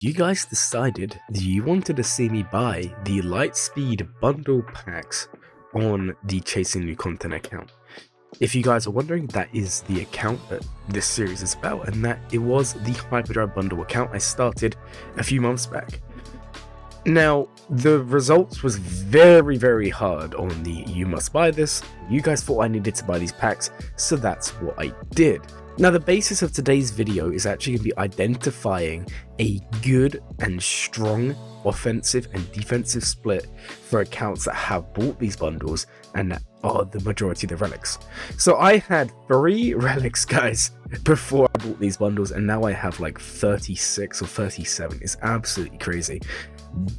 You guys decided that you wanted to see me buy the Lightspeed bundle packs on the Chasing New Content account. If you guys are wondering, that is the account that this series is about, and that it was the Hyperdrive bundle account I started a few months back. Now, the results was very hard on the you must buy this. You guys thought I needed to buy these packs, so that's what I did. Now, the basis of today's video is actually going to be identifying a good and strong offensive and defensive split for accounts that have bought these bundles and that are the majority of the relics. So I had 3 relics, guys, before I bought these bundles, and now I have like 36 or 37. It's absolutely crazy.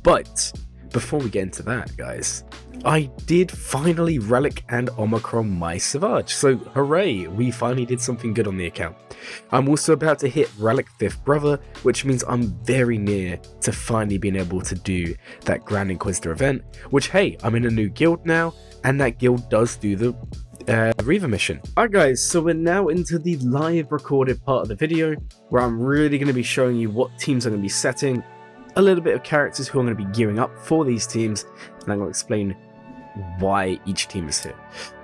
But before we get into that, guys, I did finally relic and Omicron my Savage, so hooray, we finally did something good on the account. I'm also about to hit relic 5th brother, which means I'm very near to finally being able to do that Grand Inquisitor event, which, hey, I'm in a new guild now, and that guild does do the Reaver mission. Alright guys, so we're now into the live recorded part of the video, where I'm really going to be showing you what teams I'm going to be setting, a little bit of characters who I'm going to be gearing up for these teams, and I'm going to explain why each team is here.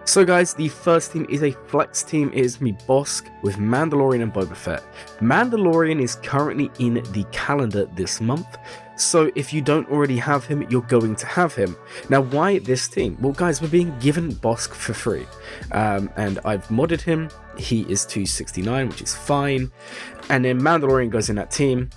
So guys, the first team is a flex team. It is me Bosk with Mandalorian and Boba Fett. Mandalorian is currently in the calendar this month, so if you don't already have him, you're going to have him. Now, why this team? Well guys, we're being given Bosk for free, and I've modded him. He is 269, which is fine, and then Mandalorian goes in that team.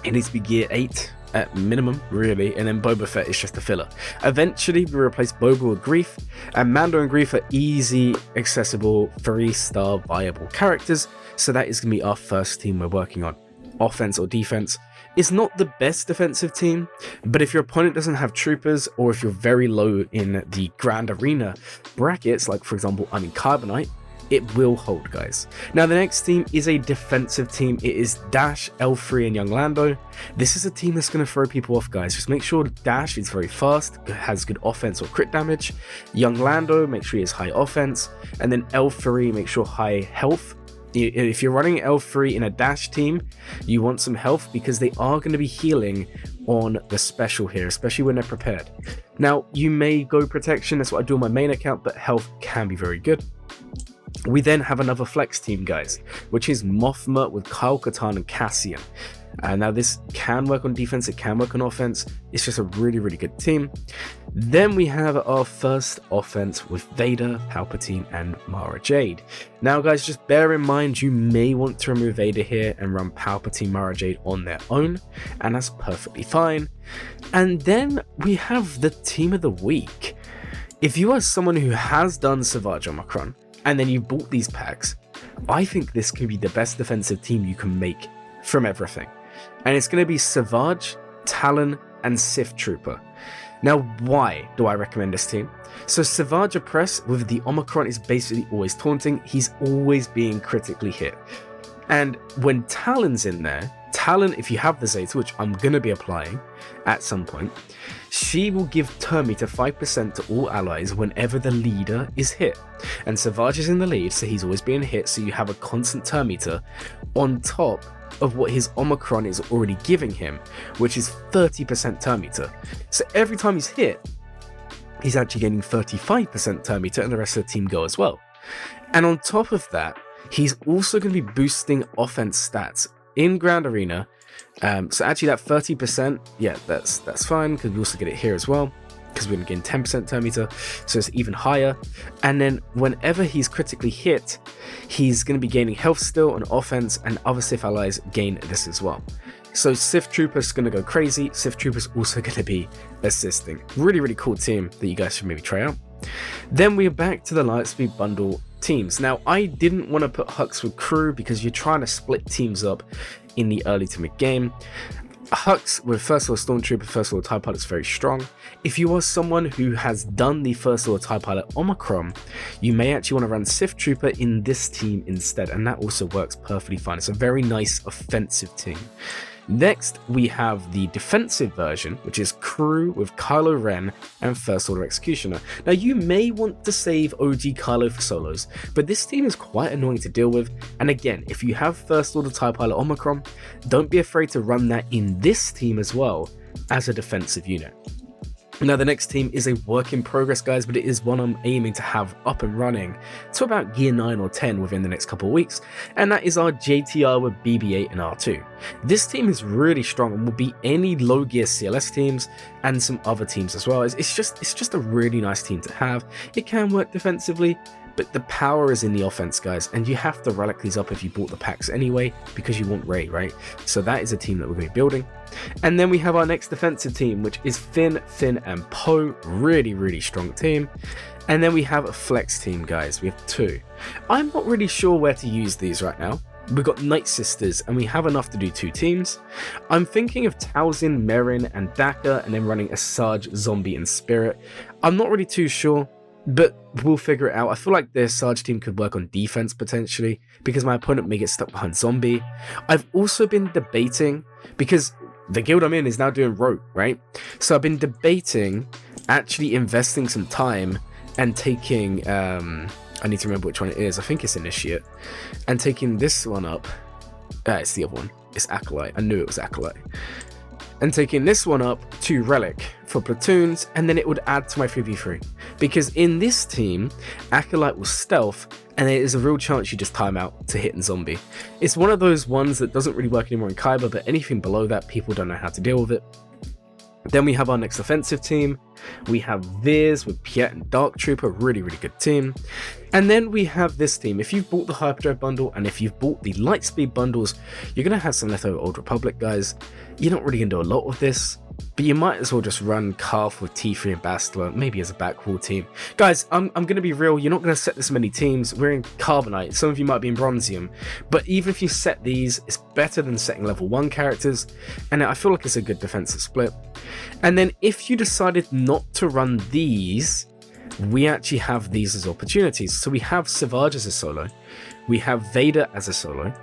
It needs to be gear 8 at minimum, really, and then Boba Fett is just a filler. Eventually, we replace Boba with Grief, and Mando and Grief are easy, accessible, 3-star viable characters, so that is going to be our first team we're working on. Offense or defense. It's not the best defensive team, but if your opponent doesn't have troopers, or if you're very low in the Grand Arena brackets, like for example, I'm in Carbonite, it will hold, guys. Now, the next team is a defensive team. It is Dash, L3, and Young Lando. This is a team that's going to throw people off, guys. Just make sure Dash is very fast, has good offense or crit damage. Young Lando, make sure he has high offense. And then L3, make sure high health. If you're running L3 in a Dash team, you want some health because they are going to be healing on the special here, especially when they're prepared. Now, you may go protection. That's what I do on my main account, but health can be very good. We then have another flex team, guys, which is Mothma with Kyle Katarn and Cassian. Now this can work on defense, it can work on offense. It's just a really good team. Then we have our first offense with Vader, Palpatine, and Mara Jade. Now guys, just bear in mind you may want to remove Vader here and run Palpatine, Mara Jade on their own, and that's perfectly fine. And then we have the team of the week. If you are someone who has done Savage Omicron, and then you bought these packs, I think this can be the best defensive team you can make from everything. And it's going to be Savage, Talon, and Sith Trooper. Now, why do I recommend this team? So Savage Oppress with the Omicron is basically always taunting. He's always being critically hit. And when Talon's in there, Talon, if you have the Zeta, which I'm going to be applying at some point, she will give turn meter 5% to all allies whenever the leader is hit. And Savage is in the lead, so he's always being hit, so you have a constant turn meter on top of what his Omicron is already giving him, which is 30% turn meter. So every time he's hit, he's actually gaining 35% turn meter, and the rest of the team go as well. And on top of that, he's also going to be boosting offense stats in Grand Arena. So actually that 30%, yeah, that's fine, because we also get it here as well, because we're going to gain 10% turn meter, so it's even higher. And then whenever he's critically hit, he's going to be gaining health still and offense, and other Sith allies gain this as well. So Sith Trooper's going to go crazy. Sith Trooper's also going to be assisting. Really cool team that you guys should maybe try out. Then we're back to the Lightspeed bundle teams. Now, I didn't want to put Hux with crew because you're trying to split teams up in the early to mid game. Hux with First Order Stormtrooper, First Order TIE Pilot is very strong. If you are someone who has done the First Order TIE Pilot Omicron, you may actually want to run Sith Trooper in this team instead, and that also works perfectly fine. It's a very nice offensive team. Next, we have the defensive version, which is Crew with Kylo Ren and First Order Executioner. Now, you may want to save OG Kylo for solos, but this team is quite annoying to deal with. And again, if you have First Order TIE Pilot Omicron, don't be afraid to run that in this team as well as a defensive unit. Now, the next team is a work in progress, guys, but it is one I'm aiming to have up and running to about gear 9 or 10 within the next couple of weeks, and that is our JTR with BB-8 and R2. This team is really strong and will beat any low gear CLS teams and some other teams as well. It's just a really nice team to have. It can work defensively, but the power is in the offense, guys, and you have to relic these up if you bought the packs anyway, because you want Rey, right? So that is a team that we're going to be building. And then we have our next defensive team, which is Finn, and Poe. Really strong team. And then we have a flex team, guys. We have 2. I'm not really sure where to use these right now. We've got Night Sisters, and we have enough to do 2 teams. I'm thinking of Talzin, Merrin, and Daka, and then running a Sarge, Zombie, and Spirit. I'm not really too sure, but we'll figure it out. I feel like their Sarge team could work on defense potentially, because my opponent may get stuck behind Zombie. I've also been debating, because the guild I'm in is now doing Rogue, right? So I've been debating actually investing some time and taking, I need to remember which one it is. I think it's Initiate. And taking this one up. It's the other one. It's Acolyte. I knew it was Acolyte. And taking this one up to Relic for platoons, and then it would add to my 3v3. Because in this team, Acolyte will stealth, and there is a real chance you just time out to hit and zombie. It's one of those ones that doesn't really work anymore in Kyber, but anything below that, people don't know how to deal with it. Then we have our next offensive team. We have Veers with Piet and Dark Trooper, really good team. And then we have this team. If you've bought the Hyperdrive bundle and if you've bought the Lightspeed bundles, you're going to have some leftover Old Republic, guys. You're not really going to do a lot with this, but you might as well just run Calf with T3 and Bastila, maybe as a backrow team. Guys, I'm going to be real. You're not going to set this many teams. We're in Carbonite. Some of you might be in Bronzium, but even if you set these, it's better than setting level 1 characters, and I feel like it's a good defensive split. And then if you decided not to run these, we actually have these as opportunities. So we have Savage as a solo, we have Vader as a solo,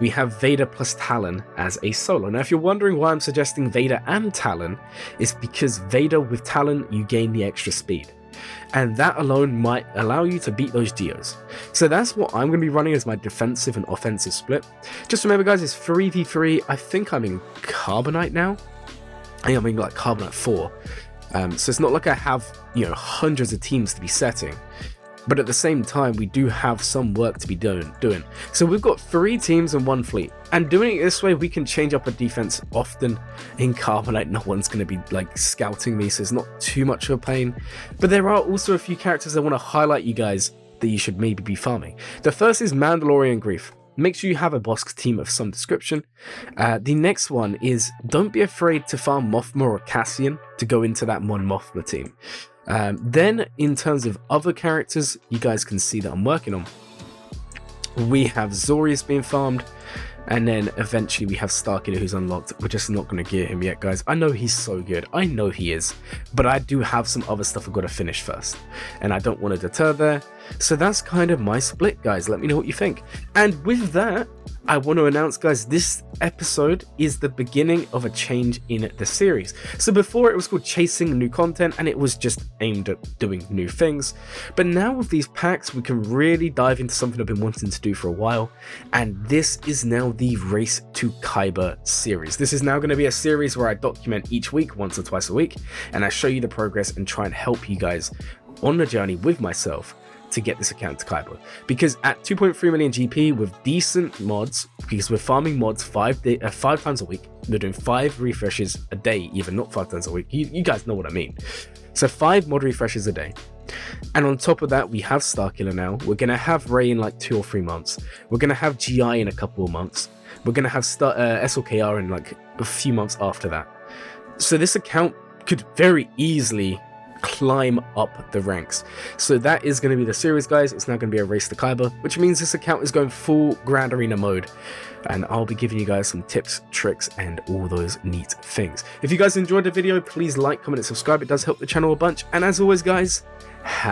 we have Vader plus Talon as a solo. Now, if you're wondering why I'm suggesting Vader and Talon, it's because Vader with Talon, you gain the extra speed, and that alone might allow you to beat those Geos. So that's what I'm going to be running as my defensive and offensive split. Just remember, guys, it's 3v3. I think I'm in Carbonite now. I think I'm in like Carbonite 4. So it's not like I have, hundreds of teams to be setting, but at the same time, we do have some work to be doing. So we've got 3 teams and 1 fleet, and doing it this way, we can change up a defense often. In Carbonite, no one's going to be like scouting me, so it's not too much of a pain. But there are also a few characters I want to highlight you guys that you should maybe be farming. The first is Mandalorian Grief. Make sure you have a boss team of some description. The next one is, don't be afraid to farm Mothma or Cassian to go into that Mon Mothma team. Then in terms of other characters, you guys can see that I'm working on. We have Zorius being farmed, and then eventually we have Starkiller who's unlocked. We're just not going to gear him yet, guys. I know he's so good. I know he is. But I do have some other stuff I've got to finish first, and I don't want to deter there. So that's kind of my split, guys. Let me know what you think. And with that, I want to announce, guys, this episode is the beginning of a change in the series. So before, it was called Chasing New Content, and it was just aimed at doing new things. But now with these packs, we can really dive into something I've been wanting to do for a while, and this is now the Race to Kyber series. This is now going to be a series where I document each week, once or twice a week, and I show you the progress and try and help you guys on the journey with myself to get this account to Kyber. Because at 2.3 million GP with decent mods, because we're farming mods 5 times a week, we're doing 5 refreshes a day, even not 5 times a week. You guys know what I mean. So 5 mod refreshes a day. And on top of that, we have Starkiller now. We're going to have Rey in like 2 or 3 months. We're going to have GI in a couple of months. We're going to have SLKR in like a few months after that. So this account could very easily climb up the ranks. So that is going to be the series, guys. It's now going to be a Race to Kyber, which means this account is going full Grand Arena mode, and I'll be giving you guys some tips, tricks, and all those neat things. If you guys enjoyed the video, please like, comment, and subscribe. It does help the channel a bunch. And as always, guys,